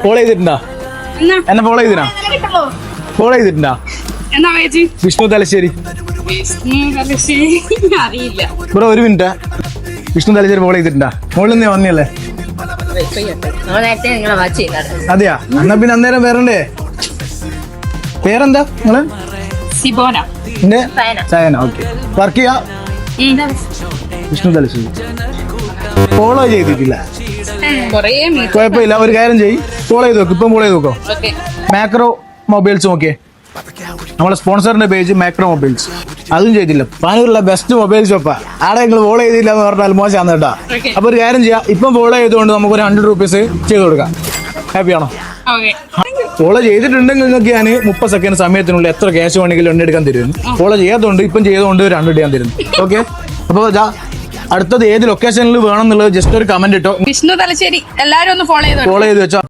Follow ചെയ്തിട്ടുണ്ടോ? എന്നെ follow ചെയ്തിനാ? Follow ചെയ്തിട്ടുണ്ടോ? വിഷ്ണു തലശ്ശേരി. അറിയില്ല. ബ്രോ ഒരു മിനിറ്റ്. വിഷ്ണു തലശ്ശേരി ഫോളോ ചെയ്തിട്ടുണ്ടാ? മുകളിൽ നിന്ന് വന്നിയല്ലേ? അതെയാ? എന്നാ പിന്നെ അന്നേരം വേറെണ്ടേ? പേരെന്താ നിങ്ങള്? സിബോന. സയന. ഓക്കെ. വർക്ക് ചെയ്യാ? വിഷ്ണു തലശ്ശേരി ഫോളോ ചെയ്തിട്ടില്ല. കുഴപ്പമില്ല, ഒരു കാര്യം ചെയ്യും, ഫോളോ ചെയ്ത് നോക്കും. ഇപ്പം ഫോളോ ചെയ്ത് നോക്കോ. മാക്രോ മൊബൈൽസ് നോക്കിയേ, നമ്മളെ സ്പോൺസറിന്റെ പേജ് മാക്രോ മൊബൈൽസ്. അതും ചെയ്തില്ല. പാനൂരിലെ ബെസ്റ്റ് മൊബൈൽ ഷോപ്പാ. ആടെ നിങ്ങൾ ഫോളോ ചെയ്തില്ല എന്ന് പറഞ്ഞാൽ മോശമാണ് കേട്ടോ. അപ്പൊ ഒരു കാര്യം ചെയ്യാം, ഇപ്പം ഫോളോ ചെയ്തുകൊണ്ട് നമുക്കൊരു 100 രൂപീസ് ചെയ്ത് കൊടുക്കാം. ഹാപ്പിയാണോ? ഫോളോ ചെയ്തിട്ടുണ്ടെങ്കിൽ നിങ്ങൾക്ക് ഞാൻ 30 സെക്കൻഡ് സമയത്തിനുള്ളിൽ എത്ര ക്യാഷ് വേണമെങ്കിലും എണ്ണെടുക്കാൻ തരുന്നു. ഫോളോ ചെയ്യാത്തതുകൊണ്ട് ഇപ്പം ചെയ്തുകൊണ്ട് 100 ഞാൻ തരുന്നു. ഓക്കെ. അപ്പോൾ അടുത്തത് ഏത് ലൊക്കേഷനിൽ വേണം എന്നുള്ളത് ജസ്റ്റ് ഒരു കമന്റ് ഇട്ടോ. വിഷ്ണു തലശ്ശേരി എല്ലാരും ഒന്ന് ഫോളോ ചെയ്ത് വെച്ചോ.